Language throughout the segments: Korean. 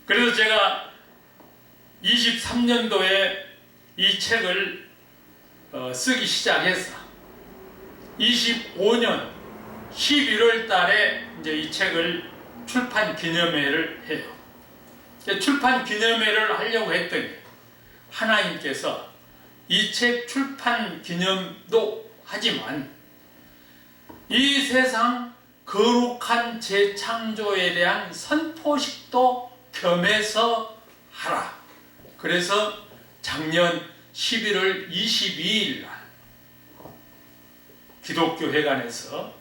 그래서 제가 23년도에 이 책을 쓰기 시작해서 25년 11월 달에 이제 이 책을 출판 기념회를 해요. 출판 기념회를 하려고 했더니 하나님께서 이 책 출판 기념도 하지만 이 세상 거룩한 재창조에 대한 선포식도 겸해서 하라. 그래서 작년 11월 22일 날 기독교회관에서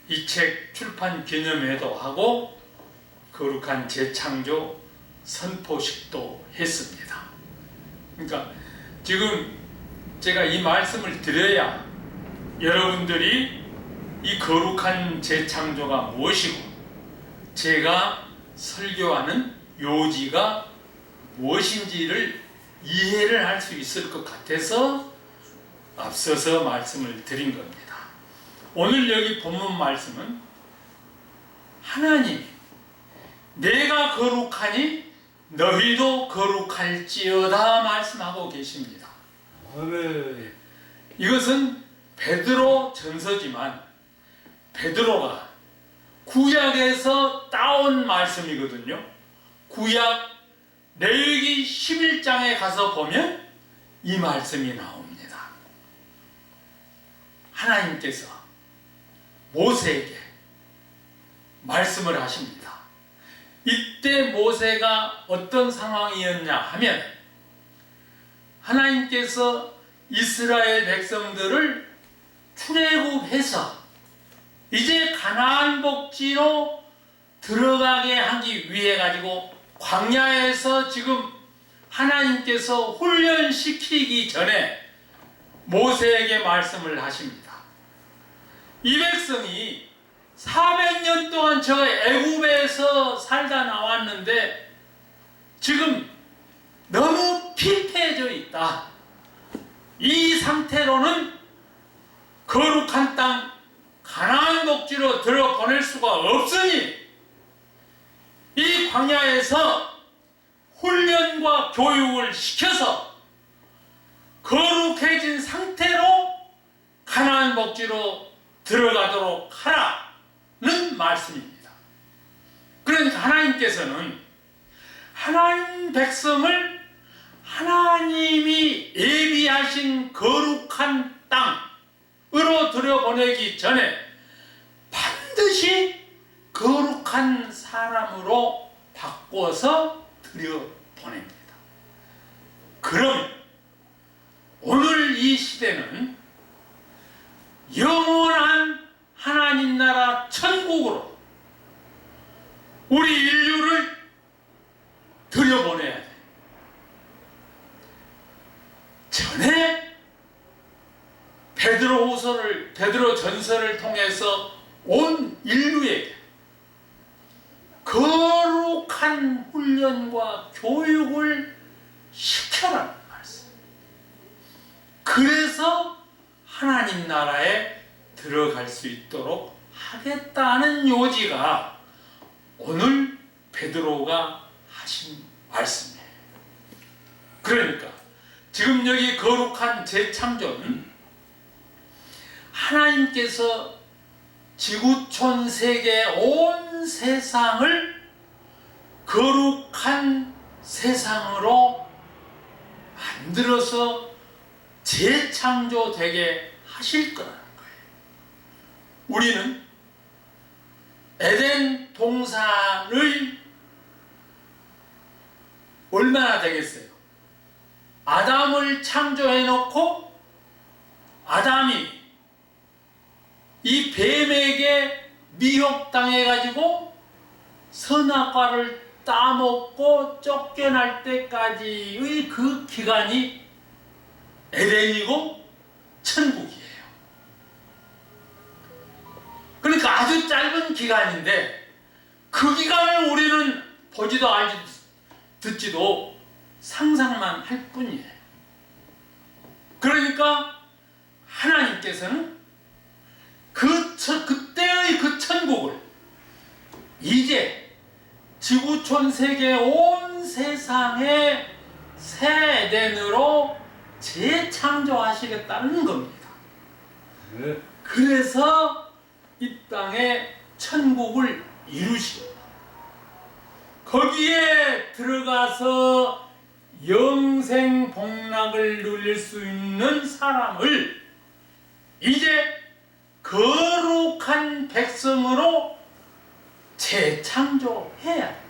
이 책 출판 기념회도 하고 거룩한 재창조 선포식도 했습니다. 그러니까 지금 제가 이 말씀을 드려야 여러분들이 이 거룩한 재창조가 무엇이고 제가 설교하는 요지가 무엇인지를 이해를 할 수 있을 것 같아서 앞서서 말씀을 드린 겁니다. 오늘 여기 본문 말씀은 하나님이 내가 거룩하니 너희도 거룩할지어다 말씀하고 계십니다. 아멘. 이것은 베드로 전서지만 베드로가 구약에서 따온 말씀이거든요. 구약 레위기 11장에 가서 보면 이 말씀이 나옵니다. 하나님께서 모세에게 말씀을 하십니다. 이때 모세가 어떤 상황이었냐 하면 하나님께서 이스라엘 백성들을 출애굽해서 이제 가나안 복지로 들어가게 하기 위해 가지고 광야에서 지금 하나님께서 훈련시키기 전에 모세에게 말씀을 하십니다. 이 백성이 400년 동안 저 애굽에서 살다 나왔는데 지금 너무 피폐해져 있다. 이 상태로는 거룩한 땅 가나안 복지로 들어보낼 수가 없으니 이 광야에서 훈련과 교육을 시켜서 거룩해진 상태로 가나안 복지로 들어가도록 하라는 말씀입니다. 그러니까 하나님께서는 하나님 백성을 하나님이 예비하신 거룩한 땅으로 들여보내기 전에 반드시 거룩한 사람으로 바꿔서 들여보냅니다. 그럼 오늘 이 시대는 영원한 하나님 나라 천국으로 우리 인류를 들여보내야 돼. 전에 베드로 전서를 통해서 온 인류에게 거룩한 훈련과 교육을 시켜라는 말씀. 그래서 하나님 나라에 들어갈 수 있도록 하겠다는 요지가 오늘 베드로가 하신 말씀이에요. 그러니까 지금 여기 거룩한 재창조는 하나님께서 지구촌 세계 온 세상을 거룩한 세상으로 만들어서 재창조되게 하실 거라는 거예요. 우리는 에덴 동산의 얼마나 되겠어요? 아담을 창조해 놓고 아담이 이 뱀에게 미혹당해 가지고 선악과를 따먹고 쫓겨날 때까지의 그 기간이 에덴이고 천국이에요. 그러니까 아주 짧은 기간인데 그 기간을 우리는 보지도 알지도 듣지도 상상만 할 뿐이에요. 그러니까 하나님께서는 그때의 그 천국을 이제 지구촌 세계 온 세상에 새 에덴으로 재창조하시겠다는 겁니다. 네. 그래서 이 땅에 천국을 이루십니다. 거기에 들어가서 영생 복락을 누릴 수 있는 사람을 이제 거룩한 백성으로 재창조해야 돼.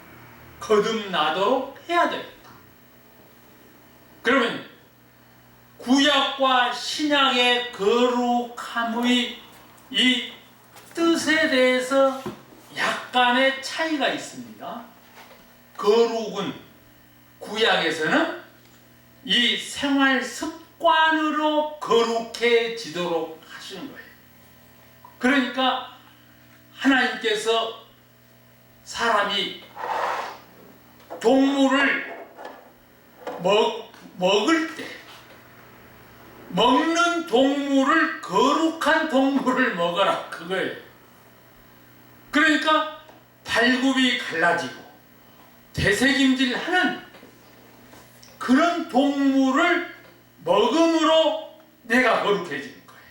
거듭나도록 해야 되겠다. 그러면 구약과 신약의 거룩함의 이 뜻에 대해서 약간의 차이가 있습니다. 거룩은 구약에서는 이 생활 습관으로 거룩해지도록 하시는 거예요. 그러니까 하나님께서 사람이 동물을 먹을 때 먹는 동물을 거룩한 동물을 먹어라 그거예요. 그러니까 발굽이 갈라지고 되새김질하는 그런 동물을 먹음으로 내가 거룩해지는 거예요.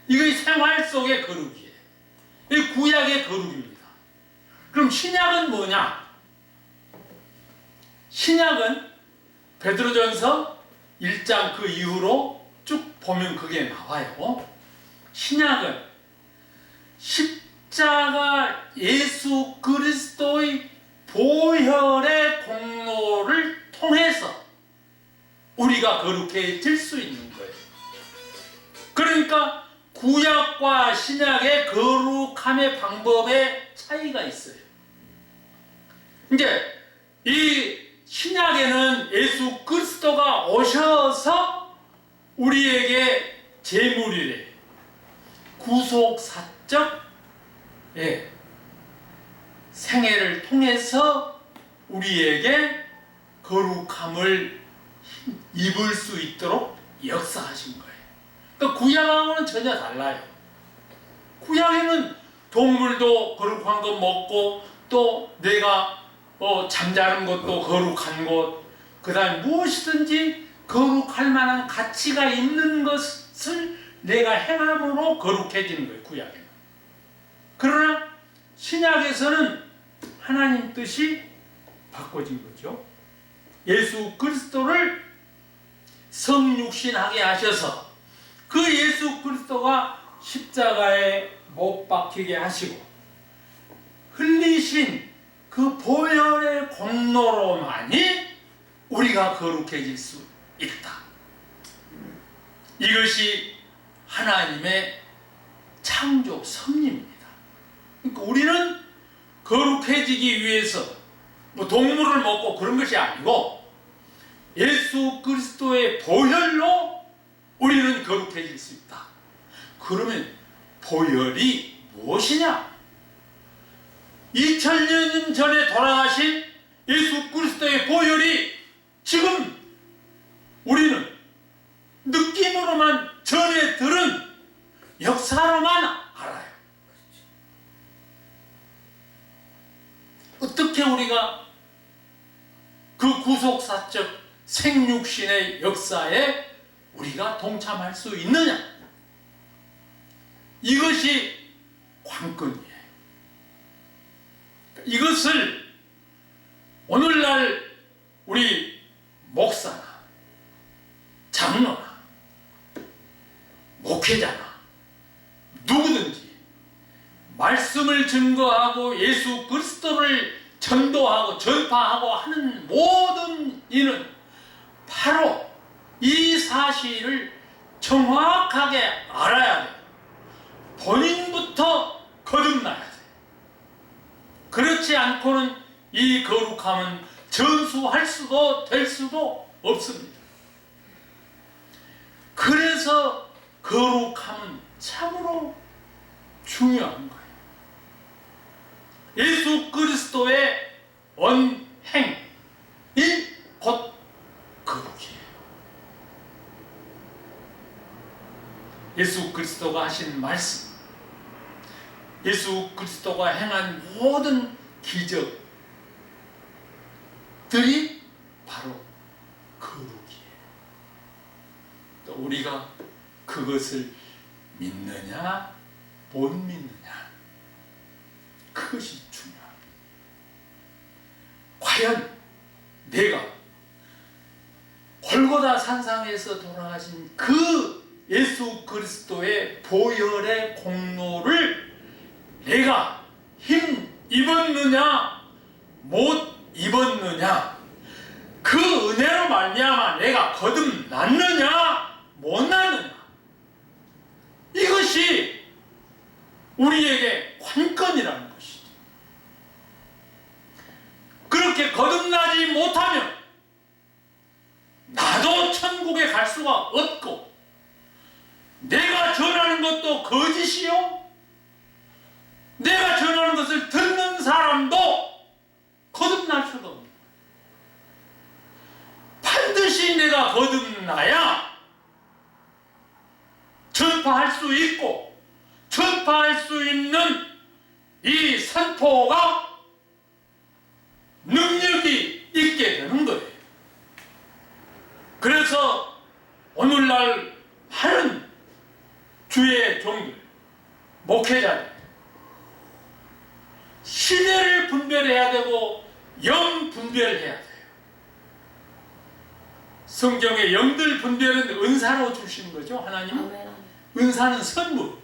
이게 생활 속의 거룩이에요. 이 구약의 거룩입니다. 그럼 신약은 뭐냐? 신약은 베드로전서 1장 그 이후로 쭉 보면 그게 나와요. 신약은 십자가 예수 그리스도의 보혈의 공로를 통해서 우리가 거룩해질 수 있는 거예요. 그러니까 구약과 신약의 거룩함의 방법에 차이가 있어요. 이제 이 신약에는 예수 그리스도가 오셔서 우리에게 제물이래. 구속사적 생애를 통해서 우리에게 거룩함을 입을 수 있도록 역사하신 거예요. 그러니까 구약하고는 전혀 달라요. 구약에는 동물도 거룩한 거 먹고 또 내가 잠자는 것도 거룩한 것, 그 다음에 무엇이든지 거룩할 만한 가치가 있는 것을 내가 행함으로 거룩해지는 거예요. 구약에는. 그러나 신약에서는 하나님 뜻이 바꿔진 거죠. 예수 그리스도를 성육신하게 하셔서 그 예수 그리스도가 십자가에 못 박히게 하시고 흘리신 그 보혈의 공로로만이 우리가 거룩해질 수 있다. 이것이 하나님의 창조 섭리입니다. 그러니까 우리는 거룩해지기 위해서 뭐 동물을 먹고 그런 것이 아니고 예수 그리스도의 보혈로 우리는 거룩해질 수 있다. 그러면 보혈이 무엇이냐? 2000년 전에 돌아가신 예수 그리스도의 보혈이 지금 우리는 느낌으로만 전해 들은 역사로만 알아요. 어떻게 우리가 그 구속사적 생육신의 역사에 우리가 동참할 수 있느냐? 이것이 관건이에요. 이것을 오늘날 우리 목사나 장로나 목회자나 누구든지 말씀을 증거하고 예수 그리스도를 전도하고 전파하고 하는 모든 이는 바로 이 사실을 정확하게 알아야 돼요. 본인부터 거듭나야 돼요. 그렇지 않고는 이 거룩함은 전수할 수도 될 수도 없습니다. 그래서 거룩함은 참으로 중요한 거예요. 예수 그리스도의 언행이 곧 거룩이에요. 예수 그리스도가 하신 말씀, 예수 그리스도가 행한 모든 기적, 것들이 바로 거룩이에요. 또 우리가 그것을 믿느냐 못 믿느냐, 그것이 중요합니다. 과연 내가 골고다 산상에서 돌아가신 그 예수 그리스도의 보혈의 공로를 내가 힘 입었느냐 못 입었느냐, 그 은혜로 말미암아 내가 거듭났느냐 못 났느냐, 이것이 우리에게 관건이라는 것이죠. 그렇게 거듭나지 못하면 나도 천국에 갈 수가 없고, 내가 전하는 것도 거짓이요, 내가 전하는 것을 듣는 사람도 거듭날 수가 없습니다. 반드시 내가 거듭나야 전파할 수 있고, 전파할 수 있는 이 선포가 능력이 있게 되는 거예요. 그래서 오늘날 많은 주의 종들, 목회자들, 시대를 분별해야 되고 영 분별해야 돼요. 성경의 영들 분별은 은사로 주시는 거죠, 하나님은. 은사는 선물,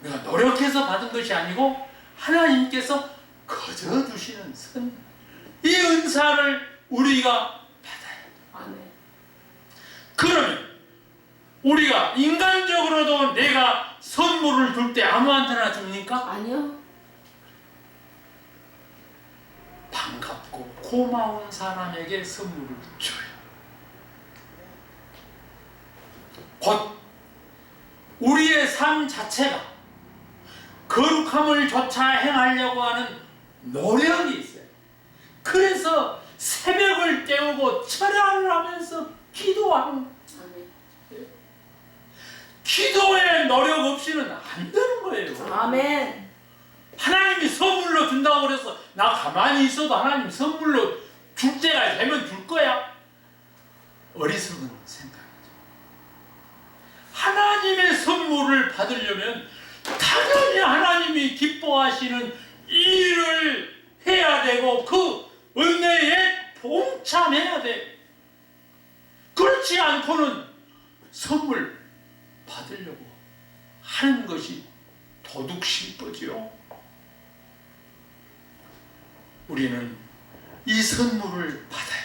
우리가 노력해서 받은 것이 아니고 하나님께서 거저 주시는 선물. 이 은사를 우리가 받아야 돼요. 그러면 우리가 인간적으로도 내가 선물을 줄 때 아무한테나 줍니까? 아니요. 반갑고 고마운 사람에게 선물을 줘요. 곧 우리의 삶 자체가 거룩함을 조차 행하려고 하는 노력이 있어요. 그래서 새벽을 깨우고 철야를 하면서 기도하는, 기도의 노력 없이는 안 되는 거예요. 아멘. 하나님이 선물로 준다고 그래서 나 가만히 있어도 하나님 선물로 줄 때가 되면 줄 거야? 어리석은 생각이죠. 하나님의 선물을 받으려면 당연히 하나님이 기뻐하시는 일을 해야 되고 그 은혜에 동참해야 돼. 그렇지 않고는 선물 받으려고 하는 것이 도둑심보지요. 우리는 이 선물을 받아야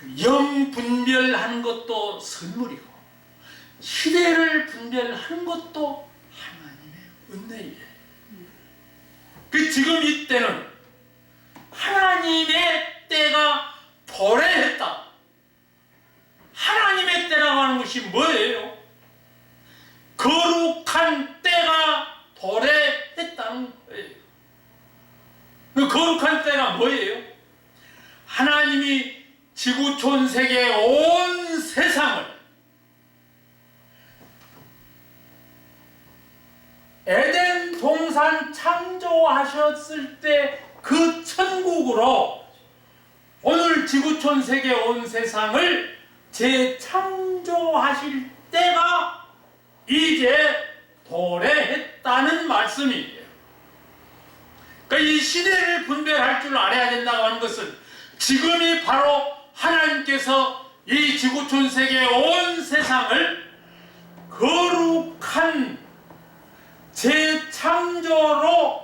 돼요. 영 분별하는 것도 선물이고 시대를 분별하는 것도 하나님의 은혜예요. 지금 이때는 하나님의 때가 도래했다. 하나님의 때라고 하는 것이 뭐예요? 거룩한 때가 도래했다는 거예요. 그 거룩한 때가 뭐예요? 하나님이 지구촌 세계 온 세상을 에덴 동산 창조하셨을 때 그 천국으로 오늘 지구촌 세계 온 세상을 재창조하실 때가 이제 도래했다는 말씀이에요. 그러니까 이 시대를 분별할 줄 알아야 된다고 하는 것은 지금이 바로 하나님께서 이 지구촌 세계 온 세상을 거룩한 재창조로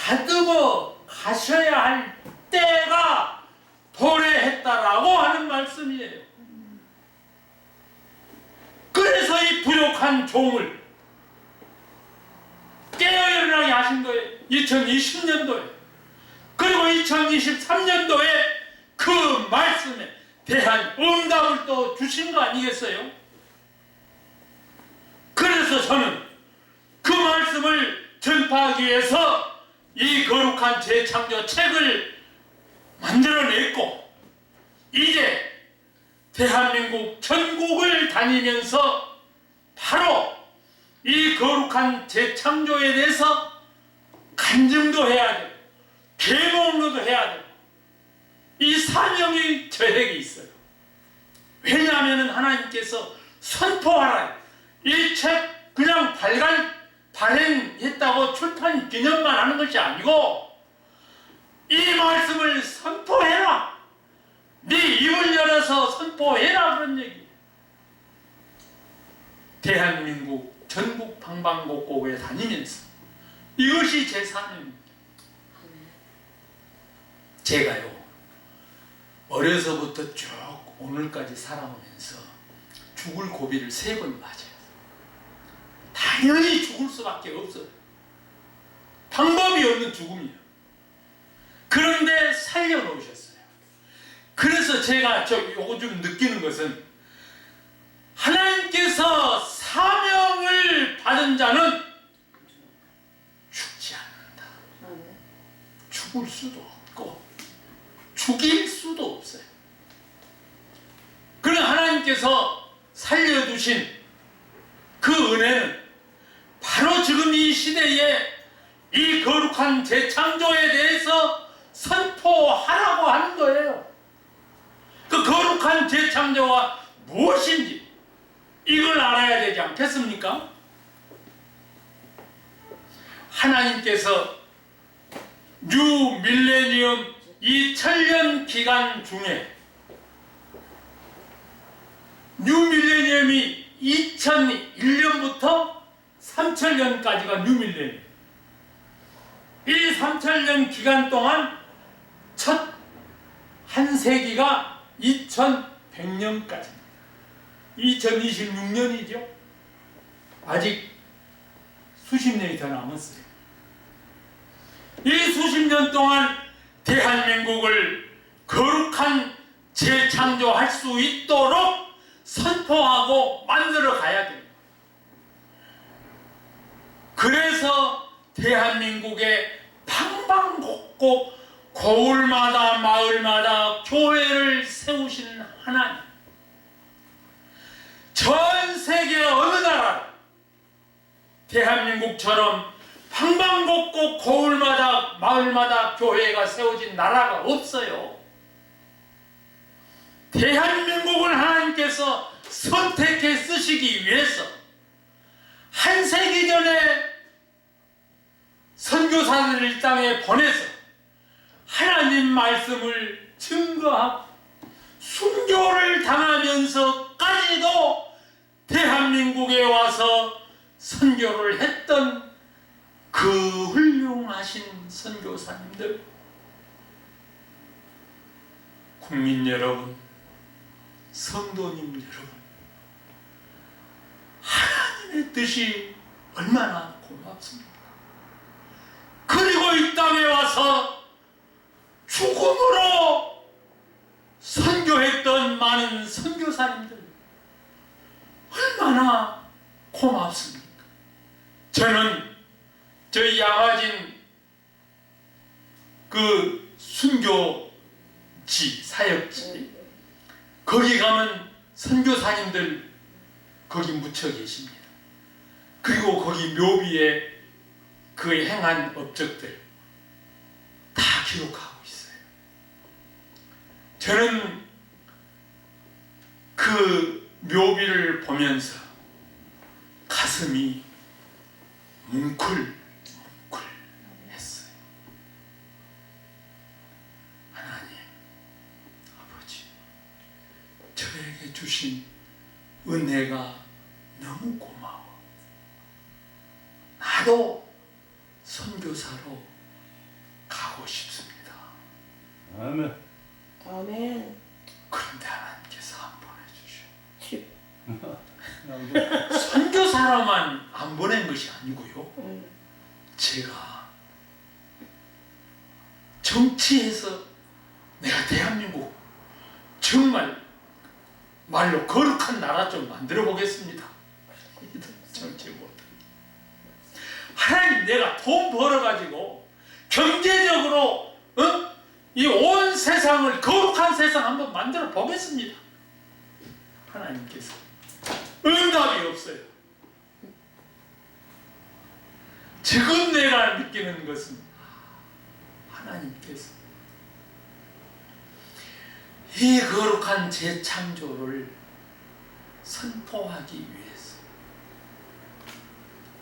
다듬어 가셔야 할 때가 도래했다라고 하는 말씀이에요. 그래서 이 부족한 종을 깨어 일어나게 하신 거예요. 2020년도에. 그리고 2023년도에 그 말씀에 대한 응답을 또 주신 거 아니겠어요? 그래서 저는 그 말씀을 전파하기 위해서 이 거룩한 재창조 책을 만들어냈고 이제 대한민국 전국을 다니면서 바로 이 거룩한 재창조에 대해서 간증도 해야 돼, 계몽로도 해야 돼. 이 사명이 저에게 있어요. 왜냐하면 하나님께서 선포하라. 이 책 그냥 발행했다고 출판 기념만 하는 것이 아니고 이 말씀을 선포해라. 네 입을 열어서 선포해라 그런 얘기. 대한민국 전국 방방곡곡에 다니면서 이것이 제 사명입니다. 제가요 어려서부터 쭉 오늘까지 살아오면서 죽을 고비를 3번 맞아요. 당연히 죽을 수밖에 없어요. 방법이 없는 죽음이에요. 그런데 살려놓으셨어요. 그래서 제가 요거 좀 느끼는 것은 하나님께서 사명을 받은 자는 죽지 않는다. 죽을 수도 없고 죽일 수도 없어요. 그러나 하나님께서 살려두신 그 은혜는 바로 지금 이 시대에 이 거룩한 재창조에 대해서 선포하라고 하는 거예요. 그 거룩한 재창조가 무엇인지 이걸 알아야 되지 않겠습니까? 하나님께서 뉴 밀레니엄 이 천년 기간 중에 뉴 밀레니엄이 2001년부터 3000년까지가 뉴 밀레니엄. 이 3000년 기간 동안 첫 한 세기가 2100년까지입니다. 2026년이죠. 아직 수십 년이 더 남았어요. 이 수십 년 동안 대한민국을 거룩한 재창조할 수 있도록 선포하고 만들어 가야 됩니다. 그래서 대한민국의 방방곡곡 고을마다 마을마다 교회를 세우신 하나님, 전 세계 어느 나라 대한민국처럼 방방곡곡 고을마다 마을마다 교회가 세워진 나라가 없어요. 대한민국을 하나님께서 선택해 쓰시기 위해서 한 세기 전에 선교사들을 이 땅에 보내서 하나님 말씀을 증거하고 순교를 당하면서까지도 대한민국에 와서 선교를 했던 그 훌륭하신 선교사님들, 국민 여러분, 성도님 여러분, 하나님의 뜻이 얼마나 고맙습니까? 그리고 이 땅에 와서 죽음으로 선교했던 많은 선교사님들 얼마나 고맙습니까? 저는 저희 양화진 그 순교지, 사역지, 거기 가면 선교사님들 거기 묻혀 계십니다. 그리고 거기 묘비에 그 행한 업적들 다 기록하고 있어요. 저는 그 묘비를 보면서 가슴이 뭉클했어요. 하나님, 아버지, 저에게 주신 은혜가 너무 고마워. 나도 선교사로 가고 싶습니다. 아멘. 아멘. 그런데 하나님께서 안 보내주셔. 선교사로만 안 보낸 것이 아니고요. 제가 정치에서 내가 대한민국 정말 말로 거룩한 나라 좀 만들어 보겠습니다. 정치 못해. 하나님, 내가 돈 벌어가지고 경제적으로 이 온 세상을 거룩한 세상 한번 만들어 보겠습니다. 하나님께서 응답이 없어요. 지금 내가 느끼는 것은 하나님께서 이 거룩한 재창조를 선포하기 위해서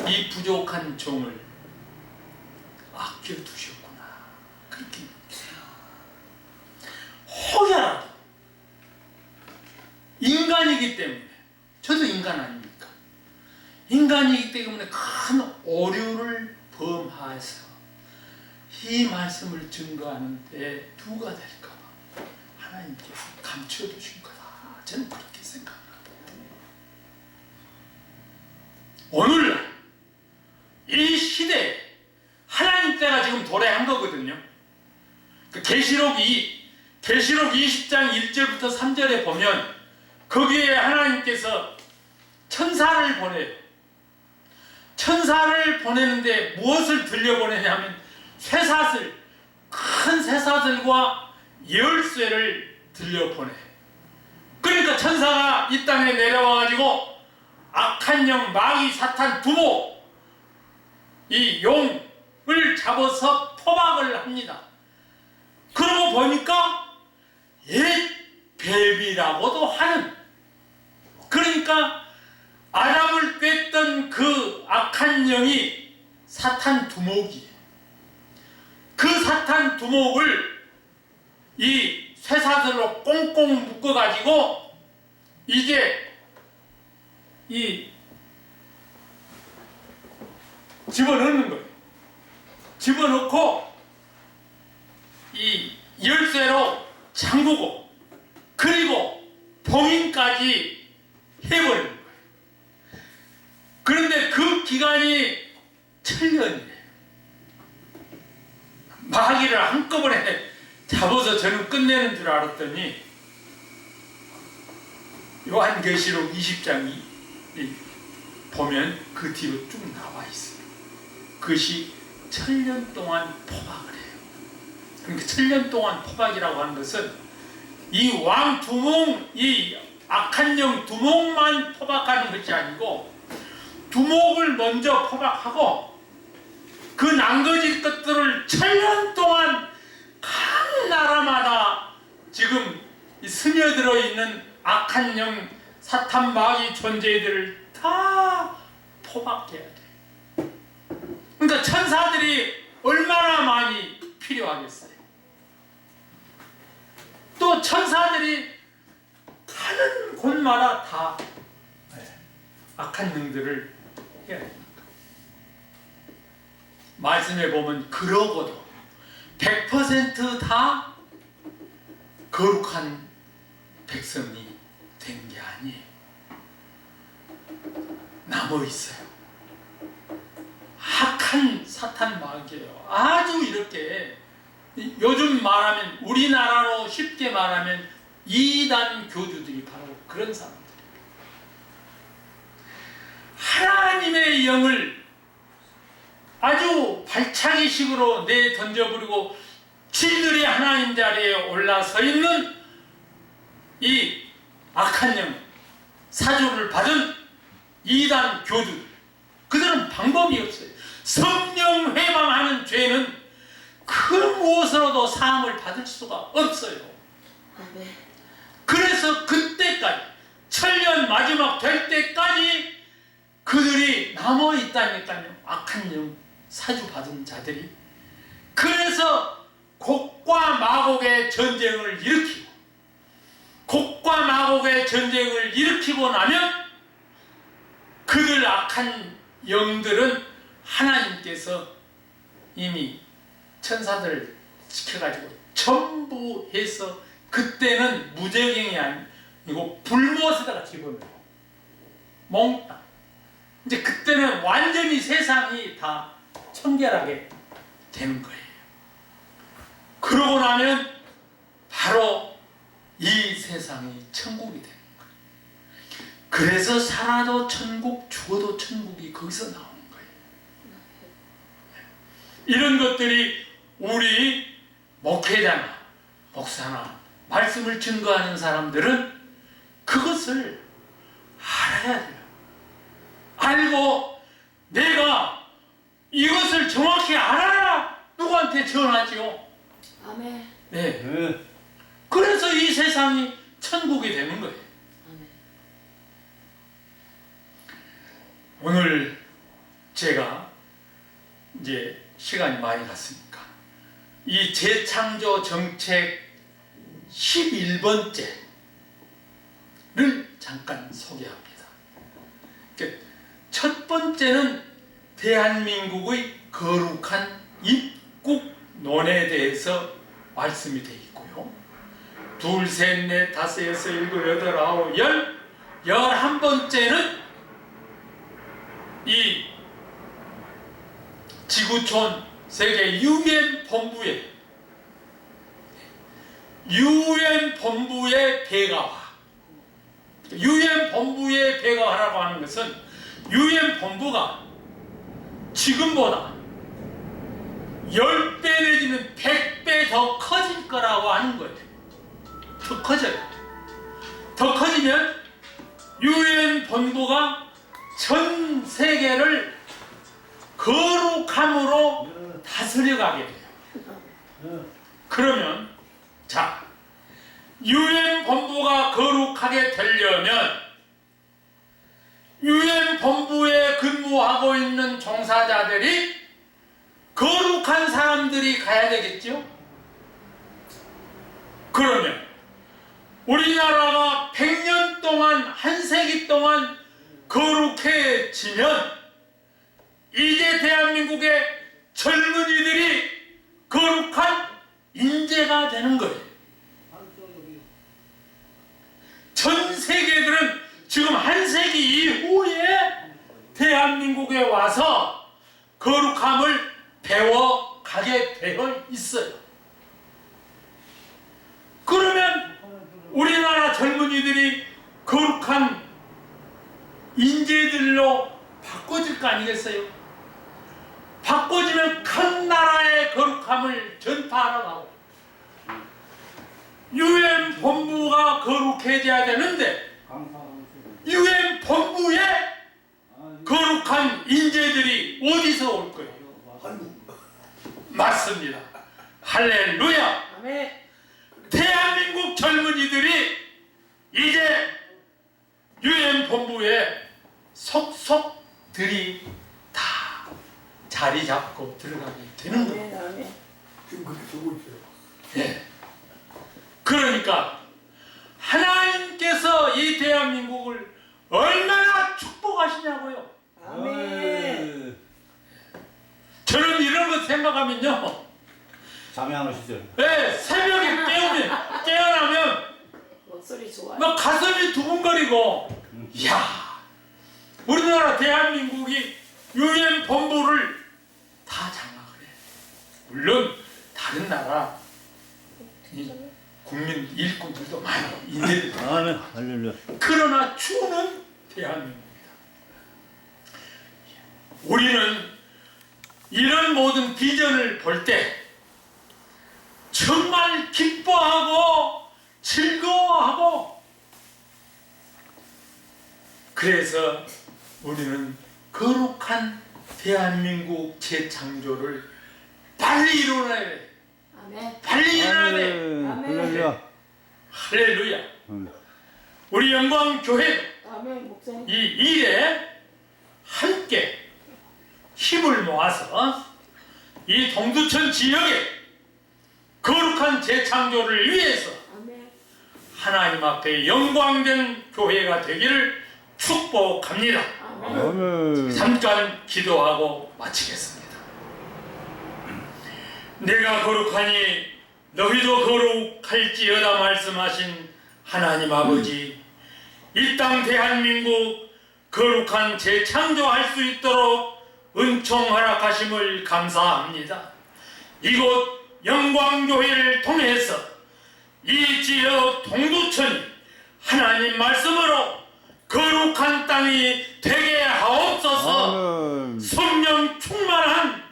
이 부족한 종을 아껴두셨구나. 그렇게 혹여라도 인간이기 때문에, 저도 인간 아닙니까? 인간이기 때문에 큰 오류를 범하여서 이 말씀을 증거하는데 누가 될까 봐 하나님께서 감춰두신 거다. 저는 그렇게 생각합니다. 오늘날 이 시대에 하나님 때가 지금 도래한 거거든요. 계시록 20장 1절부터 3절에 보면 거기에 하나님께서 천사를 보내요. 천사를 보내는데 무엇을 들려보내냐면 쇠사슬, 큰 쇠사슬과 열쇠를 들려보내요. 그러니까 천사가 이 땅에 내려와가지고 악한 영, 마귀, 사탄, 두목, 이 용을 잡아서 포박을 합니다. 그러고 보니까 옛 뱀이라고도 하는, 그러니까 아담을 꿰던 그 악한 영이 사탄 두목이에요. 그 사탄 두목을 이 쇠사슬로 꽁꽁 묶어가지고 이제 이 집어넣는 거예요. 집어넣고 이 열쇠로 잠그고 그리고 봉인까지 해버리는 거예요. 그런데 그 기간이 7년이에요. 마귀를 한꺼번에 잡아서 저는 끝내는 줄 알았더니 요한계시록 20장이 보면 그 뒤로 쭉 나와 있어요. 그것이 7년 동안 포박을 해요. 그러니까 7년 동안 포박이라고 하는 것은 이 왕 두목, 이 악한 영 두목만 포박하는 것이 아니고 두목을 먼저 포박하고 그 난거짓 것들을 7년 동안 각 나라마다 지금 스며들어 있는 악한 영, 사탄, 마귀 존재들을 다 포박해야 돼. 그러니까 천사들이 얼마나 많이 필요하겠어요. 또 천사들이 가는 곳마다 다 악한 영들을 해야 됩니다. 말씀에 보면 그러고도 100% 거룩한 백성이 된 게 아니에요. 남아 있어요. 악한 사탄 마귀예요. 아주 이렇게 요즘 말하면 우리나라로 쉽게 말하면 이단 교주들이 바로 그런 사람들이에요. 하나님의 영을 아주 발차기식으로 내 던져버리고 지들이 하나님 자리에 올라서 있는 이 악한 영, 사주를 받은 이단 교주, 그들은 방법이 없어요. 성령 회방하는 죄는 그 무엇으로도 사함을 받을 수가 없어요. 그래서 그때까지 7년 마지막 될 때까지 그들이 남아있다니까요. 악한 영 사주 받은 자들이. 그래서 곡과 마곡의 전쟁을 일으키고 곡과 마곡의 전쟁을 일으키고 나면 그들 악한 영들은 하나님께서 이미 천사들을 지켜가지고 전부 해서 그때는 무적행이 아니고 불못에다가 집어넣어요. 몽땅. 이제 그때는 완전히 세상이 다 청결하게 되는 거예요. 그러고 나면 바로 이 세상이 천국이 되는 거예요. 그래서 살아도 천국, 죽어도 천국이 거기서 나오는 거예요. 이런 것들이 우리 목회자나 목사나 말씀을 증거하는 사람들은 그것을 알아야 돼요. 알고 내가 이것을 정확히 알아야 누구한테 전하지요. 아멘. 네. 그래서 이 세상이 천국이 되는 거예요. 오늘 제가 이제 시간이 많이 갔으니까 이 재창조 정책 11번째를 잠깐 소개합니다. 첫 번째는 대한민국의 거룩한 입국론에 대해서 말씀이 되어 있고요. 둘, 셋, 넷, 다섯, 여섯, 일곱, 여덟, 아홉, 열, 11번째는 이 지구촌 세계 UN 본부의 배가화. UN 본부의 배가화라고 하는 것은 UN 본부가 지금보다 10배 내지는 100배 더 커질 거라고 하는 거예요. 더 커져요. 더 커지면 UN 본부가 전 세계를 거룩함으로 다스려가게 돼요. 그러면 자, UN 본부가 거룩하게 되려면 UN 본부에 근무하고 있는 종사자들이 거룩한 사람들이 가야 되겠죠? 그러면 우리나라가 100년 동안, 한 세기 동안 거룩해지면 이제 대한민국의 젊은이들이 거룩한 인재가 되는 거예요. 전 세계들은 지금 한 세기 이후에 대한민국에 와서 거룩함을 배워가게 되어 있어요. 그러면 우리나라 젊은이들이 거룩한 인재들로 바꿔질 거 아니겠어요? 바꿔지면 각 나라의 거룩함을 전파하러 가고 UN 본부가 거룩해져야 되는데 UN 본부에 거룩한 인재들이 어디서 올 거예요? 맞습니다. 할렐루야. 아멘. 대한민국 젊은이들이 이제 UN 본부에 속속들이 다 자리 잡고 들어가게 되는 거예요. 아멘. 지금 그렇게 되고 있어요. 예. 그러니까 하나님께서 이 대한민국을 얼마나 축복하시냐고요. 아멘. 저는 이런 거 생각하면요. 잠이 안 오시죠? 예, 새벽에 깨어나면 목소리 좋아요. 막 가슴이 두근거리고, 이야, 우리나라 대한민국이 UN 본부를 다 장악을 해. 물론 다른 나라 이 국민 일꾼들도 많이 있는데, 아멘. 할렐루야. 그러나 주는 대한민국이다. 우리는 이런 모든 비전을 볼 때 정말 기뻐하고 즐거워하고, 그래서 우리는 거룩한 대한민국 재창조를 빨리 이루어야 돼. 아멘. 빨리 일어나야 돼. 할렐루야. 할렐루야. 우리 영광교회 아멘. 목사님. 이 일에 함께 힘을 모아서 이 동두천 지역에 거룩한 재창조를 위해서 아멘. 하나님 앞에 영광된 교회가 되기를 축복합니다. 아멘. 아멘. 잠깐 기도하고 마치겠습니다. 내가 거룩하니 너희도 거룩할지어다 말씀하신 하나님 아버지, 이 땅 대한민국 거룩한 재창조할 수 있도록 은총 허락하심을 감사합니다. 이곳 영광교회를 통해서 이 지역 동두천이 하나님 말씀으로 거룩한 땅이 되게 하옵소서. 아멘. 성령 충만한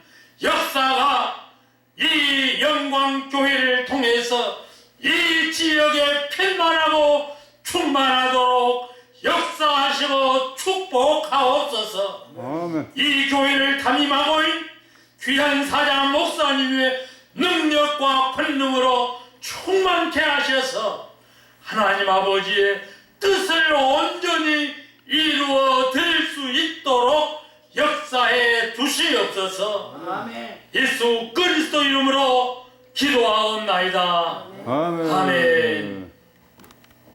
역사가 이 영광교회를 통해서 이 지역에 필만하고 충만하도록 역사하시고 축복하옵소서. 아멘. 이 교회를 담임하고 있는 귀한 사장 목사님의 능력과 권능으로 충만케 하셔서 하나님 아버지의 뜻을 온전히 이루어 드릴 수 있도록 역사해 주시옵소서. 아멘. 예수 그리스도 이름으로 기도하옵나이다. 아멘. 아멘.